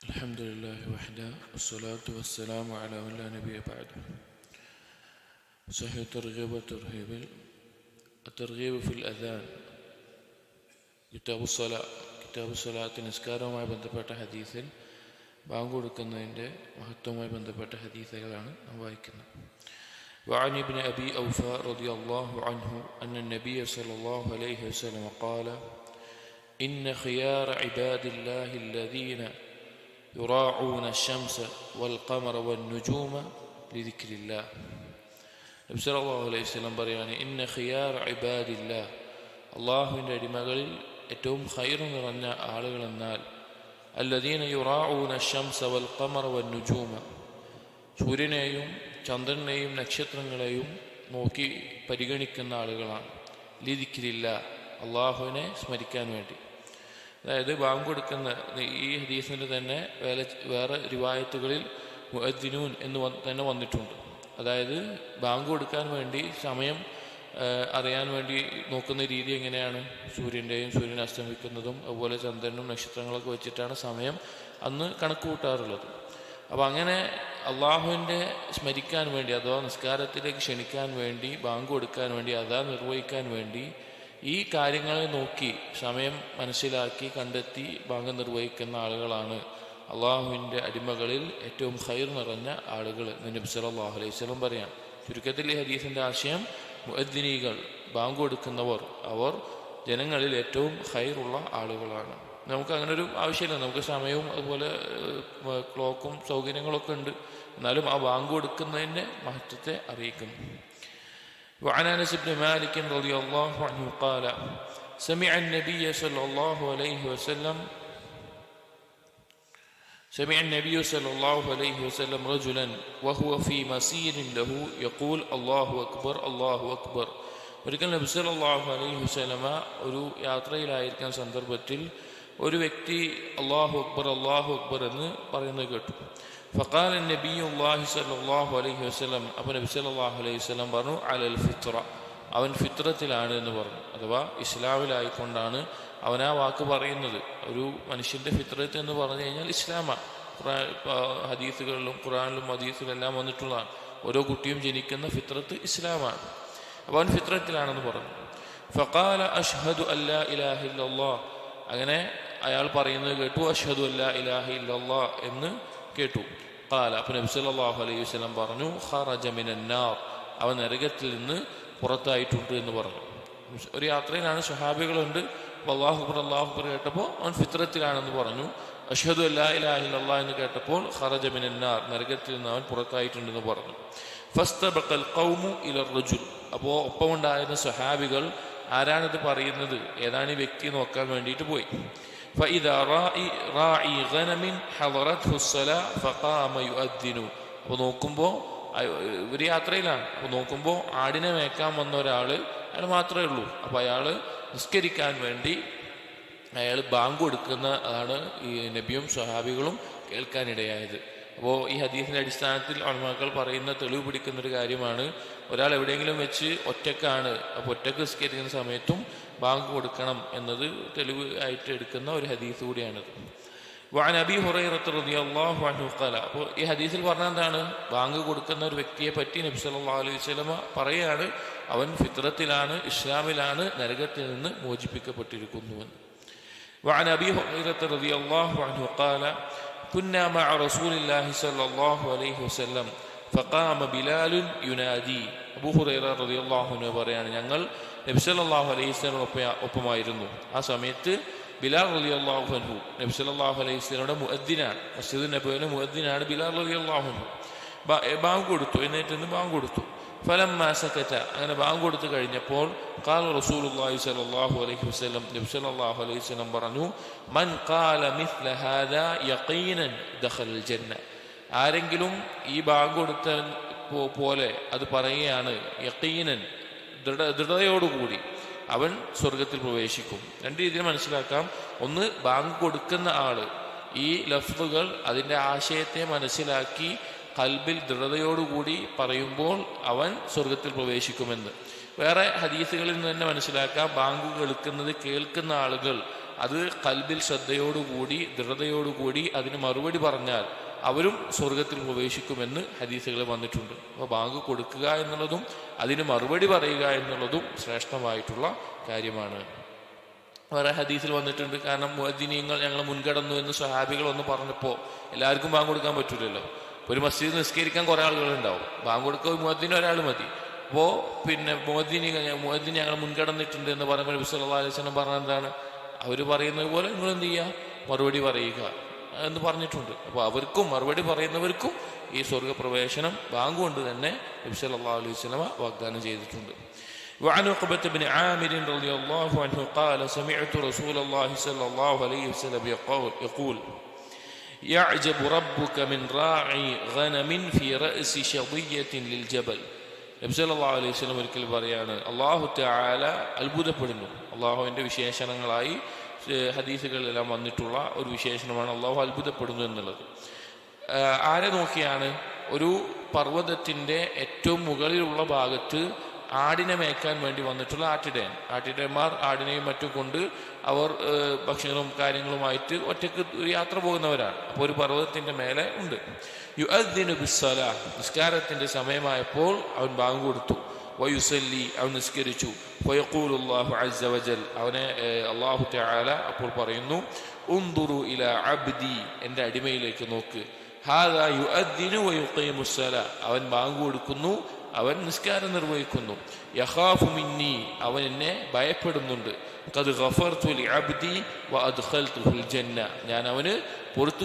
الحمد لله وحده والصلاة والسلام على من لا نبي بعده. صحيح الترغيب في الأذان. കിതാബ് സ്വലാത്ത് നിസ്കാരവുമായി ബന്ധപ്പെട്ട ഹദീസിൽ ബാങ്ക് കൊടുക്കുന്നതിൻ്റെ മഹത്വവുമായി ബന്ധപ്പെട്ട ഹദീസുകളാണ് നാം വായിക്കുന്നത്. وعن ابن أبي أوفى رضي الله عنه أن النبي صلى الله عليه وسلم قال إن خيار عباد الله الذين يراعون الشمس والقمر والنجوم لذكر الله. നബി സല്ലല്ലാഹു അലൈഹി വസല്ലം പറയാണ്, ഇന്ന ഖിയാർ ഇബാദില്ലാഹ്, അള്ളാഹുവിൻ്റെ അടിമകളിൽ ഏറ്റവും ഖൈർ നിറഞ്ഞ ആളുകളെന്നാൽ അല്ലദീന യുറാഊന അശ്ശംസ വൽ ഖമറ വൻ നുജൂമ, സൂര്യനെയും ചന്ദ്രനെയും നക്ഷത്രങ്ങളെയും നോക്കി പരിഗണിക്കുന്ന ആളുകളാണ്. ലിദിക്രില്ലാഹ്, അള്ളാഹുവിനെ സ്മരിക്കാൻ വേണ്ടി. അതായത് ബാങ്ക് കൊടുക്കുന്ന ഈ ഹദീസിൻ്റെ തന്നെ വേറെ റിവായത്തുകളിൽ മുഅദ്ദിനൂൻ എന്ന് തന്നെ വന്നിട്ടുണ്ട്. അതായത് ബാങ്ക് കൊടുക്കാൻ വേണ്ടി സമയം അറിയാൻ വേണ്ടി നോക്കുന്ന രീതി എങ്ങനെയാണ്? സൂര്യൻ അസ്തമിക്കുന്നതും അതുപോലെ ചന്ദ്രനും നക്ഷത്രങ്ങളൊക്കെ വെച്ചിട്ടാണ് സമയം അന്ന് കണക്ക് കൂട്ടാറുള്ളത്. അപ്പം അങ്ങനെ അള്ളാഹുവിൻ്റെ സ്മരിക്കാൻ വേണ്ടി അഥവാ നിസ്കാരത്തിലേക്ക് ക്ഷണിക്കാൻ വേണ്ടി ബാങ്ക് കൊടുക്കാൻ വേണ്ടി അതാ നിർവഹിക്കാൻ വേണ്ടി ഈ കാര്യങ്ങളെ നോക്കി സമയം മനസ്സിലാക്കി കണ്ടെത്തി ബാങ്ക് നിർവഹിക്കുന്ന ആളുകളാണ് അള്ളാഹുവിൻ്റെ അടിമകളിൽ ഏറ്റവും ഖൈർ നിറഞ്ഞ ആളുകൾ എന്ന് നബി സല്ലല്ലാഹു അലൈഹി വസല്ലം പറയാം. ചുരുക്കത്തിൽ ഈ ഹദീസിൻ്റെ ആശയം, മുഅദ്ദിനീകൾ, ബാങ്ക് കൊടുക്കുന്നവർ, അവർ ജനങ്ങളിൽ ഏറ്റവും ഖൈറുള്ള ആളുകളാണ്. നമുക്ക് അങ്ങനെ ഒരു ആവശ്യമില്ല. നമുക്ക് സമയവും അതുപോലെ ക്ലോക്കും സൗകര്യങ്ങളൊക്കെ ഉണ്ട്. എന്നാലും ആ ബാങ്ക് കൊടുക്കുന്നതിൻ്റെ മഹത്വത്തെ അറിയിക്കുന്നു. وعن أنس بن مالك رضي الله عنه قال سمع النبي صلى الله عليه وسلم رجلا وهو في مسير له يقول الله أكبر الله أكبر. ഒരിക്കൽ നബി സല്ലല്ലാഹു അലൈഹി വസല്ലമ ഒരു യാത്രയിലായിരിക്കുന്ന സന്ദർഭത്തിൽ ഒരു വ്യക്തി അല്ലാഹു അക്ബർ അല്ലാഹു അക്ബർ എന്ന് പറയുന്നത് കേട്ടു. ഫഖാല നബിയുല്ലാഹി സ്വല്ലല്ലാഹു അലൈഹി വസല്ലം, അപ്പോൾ നബി സല്ലല്ലാഹു അലൈഹി വസല്ലം പറഞ്ഞു, അലൽ ഫിത്ര, അവൻ ഫിത്രത്തിലാണ് എന്ന് പറഞ്ഞു. അഥവാ ഇസ്ലാമിലായിക്കൊണ്ടാണ് അവൻ ആ വാക്ക് പറയുന്നത്. ഒരു മനുഷ്യൻ്റെ ഫിത്രത്ത് എന്ന് പറഞ്ഞു കഴിഞ്ഞാൽ ഇസ്ലാമാണ്. ഹദീസുകളിലും ഖുർആനിലും ഹദീസിലും എല്ലാം വന്നിട്ടുള്ളതാണ്. ഓരോ കുട്ടിയും ജനിക്കുന്ന ഫിത്രത്ത് ഇസ്ലാമാണ്. അപ്പോൾ അവൻ ഫിത്രത്തിലാണെന്ന് പറഞ്ഞു. ഫഖാല അഷ്ഹദു അല്ലാ ഇലാഹ ഇല്ലല്ലാഹ്, അങ്ങനെ അയാൾ പറയുന്നത് കേട്ടു. അഷ്ഹദു അല്ലാ ഇലാഹ ഇല്ലല്ലാഹ് എന്ന് കേട്ടു. ഖാല, അപ്പോൾ നബി സല്ലല്ലാഹു അലൈഹി വസല്ലം പറഞ്ഞു, ഖറജ മിനന്നാർ, അവൻ നരകത്തിൽ നിന്ന് പുറത്തായിട്ടുണ്ട് എന്ന് പറഞ്ഞു. ഒരു യാത്രയിലാണ്, സ്വഹാബികളുണ്ട്. അല്ലാഹു അക്ബർ കേട്ടപ്പോൾ അവൻ ഫിത്രത്തിലാണെന്ന് പറഞ്ഞു. അഷ്ഹദു അല്ലാ ഇലാഹ ഇല്ലല്ലാഹ് എന്ന് കേട്ടപ്പോൾ ഖറജ മിനന്നാർ, നരകത്തിൽ നിന്ന് അവൻ പുറത്തായിട്ടുണ്ടെന്ന് പറഞ്ഞു. ഫസ്തബഖൽ ഖൗമു ഇലർ റജുൽ, അപ്പോൾ ഒപ്പമുണ്ടായിരുന്ന സ്വഹാബികൾ ആരാണിത് പറയുന്നത്, ഏതാണ് ഈ വ്യക്തി നോക്കാൻ വേണ്ടിയിട്ട് പോയി. فإذا راعي غنم حضرته الصلاة فقام يؤذن, അപ്പോൾ നോക്കുമ്പോൾ ഒരു യാത്രയിലാണ്. അപ്പോൾ നോക്കുമ്പോൾ ആടിനെ മേക്കാൻ വന്ന അയാൾ മാത്രമേ ഉള്ളൂ. അപ്പോൾ അയാൾ നിസ്കരിക്കാൻ വേണ്ടി അയാൾ ബാങ്ക് കൊടുക്കുന്ന അതാണ് ഈ നബിയും സ്വഹാബികളും കേൾക്കാനിടയായത്. അപ്പോൾ ഈ ഹദീസിൻ്റെ അടിസ്ഥാനത്തിൽ ഉലമാക്കൾ പറയുന്ന തെളിവ് പിടിക്കുന്നൊരു കാര്യമാണ്, ഒരാൾ എവിടെയെങ്കിലും വെച്ച് ഒറ്റക്കാണ്, അപ്പോൾ ഒറ്റക്ക് നിസ്കരിക്കുന്ന സമയത്തും ബാങ്ക് കൊടുക്കണം എന്നത് തെളിവ് ആയിട്ട് എടുക്കുന്ന ഒരു ഹദീസ് കൂടിയാണിത്. വഅൻ അബീ ഹുറൈറത റളിയല്ലാഹു അൻഹു ഖാല, അപ്പോൾ ഈ ഹദീസിൽ പറഞ്ഞ എന്താണ്? ബാങ്ക് കൊടുക്കുന്ന ഒരു വ്യക്തിയെ പറ്റി നബി സല്ലല്ലാഹു അലൈഹി വസല്ലമ പറയാണ്, അവൻ ഫിത്രത്തിലാണ്, ഇസ്ലാമിലാണ്, നരകത്തിൽ നിന്ന് മോചിപ്പിക്കപ്പെട്ടിരിക്കുന്നുവെന്ന്. വഅൻ അബീ ഹുറൈറത റളിയല്ലാഹു അൻഹു ഖാല കുന്നാ മഅ റസൂലില്ലാഹി സ്വല്ലല്ലാഹു അലൈഹി വസല്ലം ഫഖാമ ബിലാലുൻ യുനാദി. അബൂ ഹുറൈറ റളിയല്ലാഹു അൻഹു പറയാണ്, ഞങ്ങൾ നബി സല്ലല്ലാഹു അലൈഹി വസല്ലം ഒപ്പമായിരുന്നു. ആ സമയത്ത് ബിലാൽ റളിയല്ലാഹു അൻഹു നബി സല്ലല്ലാഹു അലൈഹി വസല്ലമയുടെ മുഅദ്ദിനാണ്. മസ്ജിദുൻ നബവിയിലെ മുഅദ്ദിനാണ് ബിലാൽ റളിയല്ലാഹു അൻഹു. ബാങ്ക് കൊടുത്തു, എന്നിട്ട് ബാങ്ക് കൊടുത്തു. ഫലമ്മാ സകത, അങ്ങനെ ബാങ്ക് കൊടുത്തു കഴിഞ്ഞപ്പോൾ ഖാല റസൂലുള്ളാഹി സ്വല്ലല്ലാഹു അലൈഹി വസല്ലം, നബി സല്ലല്ലാഹു അലൈഹി വസല്ലം പറഞ്ഞു, മൻ ഖാല മിസ്ല ഹാദാ യഖീനൻ ദഖലൽ ജന്ന, ആരെങ്കിലും ഈ ബാങ്ക് കൊടുത്ത പോലെ അത് പറയുകയാണ്, യഖീനൻ, ദൃഢതയോടുകൂടി, അവൻ സ്വർഗത്തിൽ പ്രവേശിക്കും. രണ്ട് രീതിയിൽ മനസ്സിലാക്കാം. ഒന്ന്, ബാങ്ക് കൊടുക്കുന്ന ആള് ഈ ലഫ്ളുകൾ അതിൻ്റെ ആശയത്തെ മനസ്സിലാക്കി ഖൽബിൽ ദൃഢതയോടുകൂടി പറയുമ്പോൾ അവൻ സ്വർഗത്തിൽ പ്രവേശിക്കുമെന്ന്. വേറെ ഹദീസുകളിൽ നിന്ന് തന്നെ മനസ്സിലാക്കാം, ബാങ്ക് കേൾക്കുന്ന ആളുകൾ അത് ഖൽബിൽ ശ്രദ്ധയോടുകൂടി ദൃഢതയോടുകൂടി അതിന് മറുപടി പറഞ്ഞാൽ അവരും സ്വർഗത്തിൽ പ്രവേശിക്കുമെന്ന് ഹദീസുകൾ വന്നിട്ടുണ്ട്. അപ്പോൾ ബാങ്ക് കൊടുക്കുക എന്നുള്ളതും അതിന് മറുപടി പറയുക എന്നുള്ളതും ശ്രേഷ്ഠമായിട്ടുള്ള കാര്യമാണ്. വേറെ ഹദീസിൽ വന്നിട്ടുണ്ട്, കാരണം മുഅദ്ദിനീങ്ങൾ ഞങ്ങൾ മുൻകടന്നു എന്ന് സ്വഹാബികൾ ഒന്ന് പറഞ്ഞപ്പോൾ എല്ലാവർക്കും ബാങ്ക് കൊടുക്കാൻ പറ്റൂലല്ലോ. ഒരു മസ്ജിദ് നിസ്കരിക്കാൻ കുറേ ആളുകളുണ്ടാവും, ബാങ്ക് കൊടുക്കുക മുഅദ്ദിന് ഒരാൾ മതി. അപ്പോൾ പിന്നെ മുഅദ്ദിൻ ഞങ്ങൾ മുൻകടന്നിട്ടുണ്ട് എന്ന് പറയുമ്പോൾ നബി സല്ലല്ലാഹു അലൈഹി വസല്ലം പറഞ്ഞ എന്താണ്, അവർ പറയുന്നത് പോലെ നിങ്ങൾ എന്ത് ചെയ്യുക, മറുപടി പറയുക എന്ന് പറഞ്ഞിട്ടുണ്ട്. അപ്പോൾ അവർക്കും മറുപടി പറയുന്നവർക്കും ഈ സ്വർഗപ്രവേശനം ബാങ്ക് കൊണ്ട് തന്നെ നബി സല്ലല്ലാഹു അലൈഹി വസല്ലം വാഗ്ദാനം ചെയ്തിട്ടുണ്ട്. وعن عقبة بن عامر رضي الله عنه قال سمعت رسول الله صلى الله عليه وسلم يقول يعجب ربك من راعي غنم في رأس شظية للجبل. നബി സല്ലല്ലാഹു അലൈഹി വസല്ലം ഒരിക്കൽ പറയാണ്, അല്ലാഹു തആല അത്ഭുതപ്പെടുന്നു. അല്ലാഹുവിൻ്റെ വിശേഷണങ്ങളായി ഹദീസുകളിലെല്ലാം വന്നിട്ടുള്ള ഒരു വിശേഷണമാണ് അല്ലാഹു അത്ഭുതപ്പെടുന്നു എന്നുള്ളത്. ആരെ നോക്കിയാണ്? ഒരു പർവ്വതത്തിൻ്റെ ഏറ്റവും മുകളിലുള്ള ഭാഗത്ത് ആടിനെ മേയ്ക്കാൻ വേണ്ടി വന്നിട്ടുള്ള ആട്ടിടയന്മാർ ആടിനെയും മറ്റും കൊണ്ട് അവർ ഭക്ഷണവും കാര്യങ്ങളുമായിട്ട് ഒറ്റയ്ക്ക് യാത്ര പോകുന്നവരാണ്. അപ്പോൾ ഒരു പർവ്വതത്തിൻ്റെ മേലെ ഉണ്ട്. യുഅദ്ദിനു ബിസ്സലാ, നിസ്കാരത്തിൻ്റെ സമയമായപ്പോൾ അവൻ ബാങ്ക് കൊടുത്തു. വയുസല്ലി, അവൻ നിസ്കരിച്ചു. ഫയഖൂലുല്ലാഹു അസ്സ വജൽ, അവനെ അല്ലാഹു തആല അപ്പോൾ പറയുന്നു, ഉൻദുറു ഇലാ അബ്ദി, എൻ്റെ അടിമയിലേക്ക് നോക്ക്. ഹാദാ യുഅദ്ദിനു വയുഖീമുസ്സലാ, അവൻ ബാങ്ക് കൊടുക്കുന്നു, അവൻ നിസ്കാരം നിർവഹിക്കുന്നു. യഖാഫു മിന്നി, അവൻ എന്നെ ഭയപ്പെടുന്നുണ്ട്. ഖദ് ഗഫർതു ലിഅബ്ദി വഅദ്ഖൽതുഹുൽ ജന്ന, ഞാൻ അവന് പുറത്തു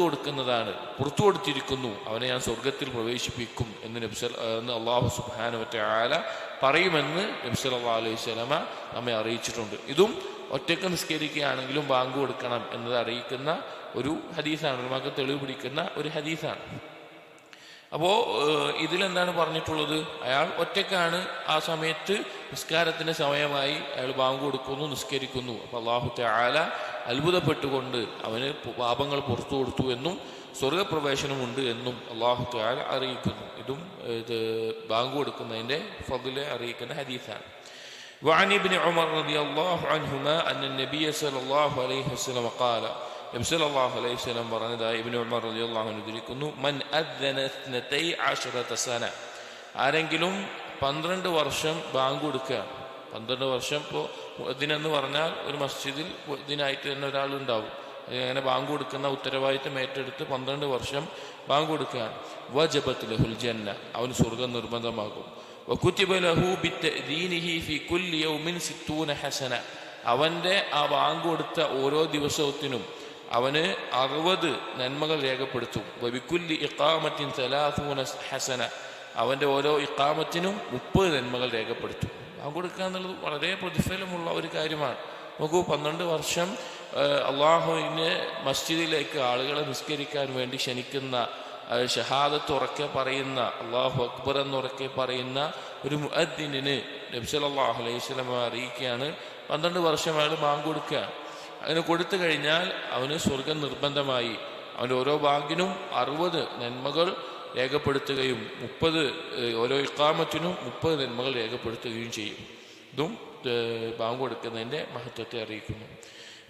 കൊടുത്തിരിക്കുന്നു, അവനെ ഞാൻ സ്വർഗത്തിൽ പ്രവേശിപ്പിക്കും എന്ന് അല്ലാഹു സുബ്ഹാനഹു വതആല പറയുമെന്ന് നബി സല്ലല്ലാഹു അലൈഹി വസല്ലമ നമ്മെ അറിയിച്ചിട്ടുണ്ട്. ഇതും ഒറ്റയ്ക്ക് നിസ്കരിക്കുകയാണെങ്കിലും ബാങ്ക് കൊടുക്കണം എന്നത് അറിയിക്കുന്ന ഒരു ഹദീസാണ്, നമുക്ക് തെളിവ് പിടിക്കുന്ന ഒരു ഹദീസാണ്. അപ്പോൾ ഇതിലെന്താണ് പറഞ്ഞിട്ടുള്ളത്? അയാൾ ഒറ്റയ്ക്കാണ്, ആ സമയത്ത് നിസ്കാരത്തിൻ്റെ സമയമായി, അയാൾ ബാങ്ക് കൊടുക്കുന്നു, നിസ്കരിക്കുന്നു. അപ്പോൾ അല്ലാഹു തആല അത്ഭുതപ്പെട്ടുകൊണ്ട് അവന് പാപങ്ങൾ പുറത്തു കൊടുത്തു എന്നും സ്വർഗപ്രവേശനമുണ്ട് എന്നും അല്ലാഹു തആല അറിയിക്കുന്നു. ഇതും ബാങ്ക് കൊടുക്കുന്നതിൻ്റെ ഫദ്ല് അറിയിക്കുന്ന ഹദീസാണ്. وعن ابن عمر رضي الله عنهما أن النبي صلى الله عليه وسلم قال, നബി സല്ലല്ലാഹു അലൈഹി വസല്ലം പറഞ്ഞതായി ഇബ്നു ഉമർ റളിയല്ലാഹു അൻഹു ഉദ്ധരിക്കുന്നു, മൻ അദ്ദന 12 സന, ആരെങ്കിലും 12 വർഷം ബാങ്ക് കൊടുക്കുക. 12 വർഷം ഇപ്പോൾ മുഅദ്ദിനെന്ന് പറഞ്ഞാൽ ഒരു മസ്ജിദിൽ മുഅദ്ദിനായിട്ട് തന്നെ ഒരാളുണ്ടാവും. അങ്ങനെ ബാങ്ക് കൊടുക്കുന്ന ഉത്തരവാദിത്തം ഏറ്റെടുത്ത് 12 വർഷം ബാങ്ക് കൊടുക്കുകയാണ്. വജബത് ലഹുൽ ജന്ന, അവന് സ്വർഗ്ഗം നിർബന്ധമാകും. വകുതിബ ലഹു ബിത്തഅദീനിഹി ഫി കുല്ലി യൗമിൻ 60 ഹസന, അവൻ്റെ ആ ബാങ്ക് കൊടുത്ത ഓരോ ദിവസത്തിനും അവന് 60 നന്മകൾ രേഖപ്പെടുത്തും. വബികുല്ലി ഇഖാമത്തിൻ 30 ഹസന, അവൻ്റെ ഓരോ ഇഖാമത്തിനും 30 നന്മകൾ രേഖപ്പെടുത്തും. ബാങ്ക് കൊടുക്കുക എന്നുള്ളത് വളരെ പ്രതിഫലമുള്ള ഒരു കാര്യമാണ്. നോക്കൂ, 12 വർഷം അള്ളാഹുവിനെ മസ്ജിദിലേക്ക് ആളുകളെ നിസ്കരിക്കാൻ വേണ്ടി ക്ഷണിക്കുന്ന, ഷഹാദത്ത് ഉറക്കെ പറയുന്ന, അല്ലാഹു അക്ബർ എന്നുറക്കെ പറയുന്ന ഒരു മുഅദ്ദിനിന് നബി സല്ലല്ലാഹു അലൈഹി വസല്ലം അറിയിക്കുകയാണ്, 12 വർഷം അയാൾ ബാങ്ക് കൊടുക്കുകയാണ്. അതിന് കൊടുത്തു കഴിഞ്ഞാൽ അവന് സ്വർഗം നിർബന്ധമായി. അവൻ്റെ ഓരോ ബാങ്കിനും 60 നന്മകൾ രേഖപ്പെടുത്തുകയും 30 ഓരോ ഇഖാമത്തിനും 30 നന്മകൾ രേഖപ്പെടുത്തുകയും ചെയ്യും. ഇതും ബാങ്ക് കൊടുക്കുന്നതിൻ്റെ മഹത്വത്തെ അറിയിക്കുന്നു.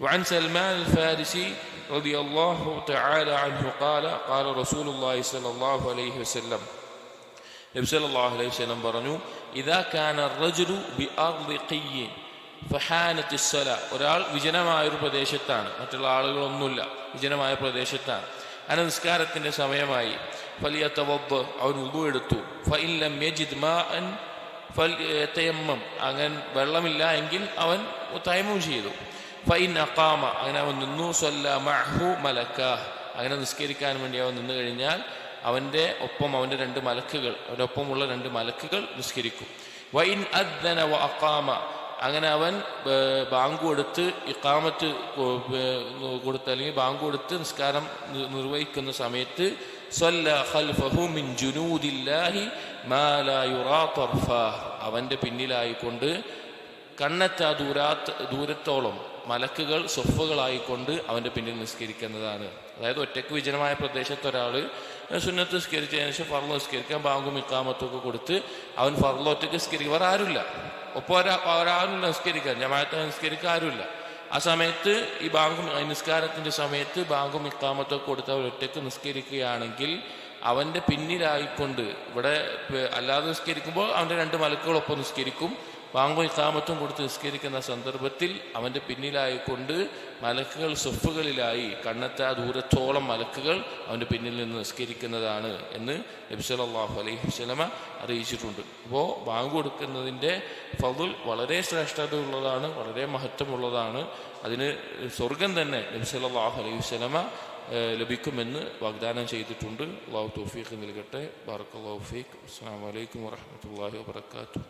وعن سلمان الفارسي رضي الله تعالى عنه قال قال رسول الله صلى الله عليه وسلم, നബി സല്ലല്ലാഹു അലൈഹി വസല്ലം പറഞ്ഞു, ഇദാ കാന الرجل بأرض قي ഫഹാനത്തി സ്വല, ഒരാൾ വിജനമായൊരു പ്രദേശത്താണ്, മറ്റുള്ള ആളുകളൊന്നുമില്ല, വിജനമായ പ്രദേശത്താണ്, അങ്ങനെ നിസ്കാരത്തിൻ്റെ സമയമായി. ഫലിയതവദ്ദ, അവൻ വുളു എടുത്തു. ഫഇൻ ലം യജിദ് മാഅൻ ഫൽയതയമ്മം, അങ്ങനെ വെള്ളമില്ല എങ്കിൽ അവൻ തയമ്മം ചെയ്തു. ഫഇൻ അഖാമ, അങ്ങനെ അവൻ നിന്നു. സ്വല്ല മഅഹു മലക്കാഹ്, അങ്ങനെ നിസ്കരിക്കാൻ വേണ്ടി അവൻ നിന്നു കഴിഞ്ഞാൽ അവൻ്റെ ഒപ്പം അവൻ്റെ 2 മലക്കുകൾ, അവൻ്റെ ഒപ്പമുള്ള 2 മലക്കുകൾ നിസ്കരിക്കും. വഇൻ അദ്ദന വ അഖാമ, അങ്ങനെ അവൻ ബാങ്ക് കൊടുത്ത് ഇഖാമത്ത് കൊടുത്ത് അല്ലെങ്കിൽ ബാങ്ക് കൊടുത്ത് നിസ്കാരം നിർവഹിക്കുന്ന സമയത്ത് സ്വല്ല ഖൽഫഹു മിൻ ജുനൂദില്ലാഹി മാ ലാ യുറാ തർഫാഹ്, അവൻ്റെ പിന്നിലായിക്കൊണ്ട് കണ്ണെത്താ ദൂരത്തോളം മലക്കുകൾ സ്വഫുകളായിക്കൊണ്ട് അവൻ്റെ പിന്നിൽ നിസ്കരിക്കുന്നതാണ്. അതായത് ഒറ്റയ്ക്ക് വിജനമായ പ്രദേശത്ത് ഒരാൾ സുന്നത്ത് നിസ്കരിച്ചതിന് ശേഷം ഫർള് നിസ്കരിക്കാൻ ബാങ്കും ഇഖാമത്തും ഒക്കെ കൊടുത്ത് അവൻ ഫർള് ഒറ്റയ്ക്ക് നിസ്കരിക്കുക, വേറെ ആരുമില്ല, ഒപ്പം ഒരാളും നിസ്കരിക്കാൻ, ജമാഅത്ത് നിസ്കരിക്കാൻ ആരുമില്ല. ആ സമയത്ത് ഈ ബാങ്കും നിസ്കാരത്തിൻ്റെ സമയത്ത് ബാങ്കും ഇഖാമത്തൊക്കെ കൊടുത്ത് അവർ ഒറ്റയ്ക്ക് നിസ്കരിക്കുകയാണെങ്കിൽ അവൻ്റെ പിന്നിലായിക്കൊണ്ട് ഇവിടെ അല്ലാതെ നിസ്കരിക്കുമ്പോൾ അവൻ്റെ 2 മലക്കുകളൊപ്പം നിസ്കരിക്കും. ബാങ്കും ഇഖാമത്തും കൊടുത്ത് നിസ്കരിക്കുന്ന സന്ദർഭത്തിൽ അവൻ്റെ പിന്നിലായിക്കൊണ്ട് മലക്കുകൾ സഫുകളിലായി കണ്ണെത്താ ദൂരത്തോളം മലക്കുകൾ അവൻ്റെ പിന്നിൽ നിന്ന് നിസ്കരിക്കുന്നതാണ് എന്ന് നബി സല്ലല്ലാഹു അലൈഹി വസല്ലമ അറിയിച്ചിട്ടുണ്ട്. അപ്പോൾ ബാങ്ക് കൊടുക്കുന്നതിൻ്റെ ഫളുൽ വളരെ ശ്രേഷ്ഠതയുള്ളതാണ്, വളരെ മഹത്വമുള്ളതാണ്. അതിന് സ്വർഗം തന്നെ നബി സല്ലല്ലാഹു അലൈഹി വസല്ലമ ലഭിക്കുമെന്ന് വാഗ്ദാനം ചെയ്തിട്ടുണ്ട്. അല്ലാഹു തൗഫീഖ് നൽകട്ടെ. ബാറക്കല്ലാഹു ഫീക്. അസ്സലാമു അലൈക്കും വറഹ്മത്തുള്ളാഹി വബറകാതുഹു.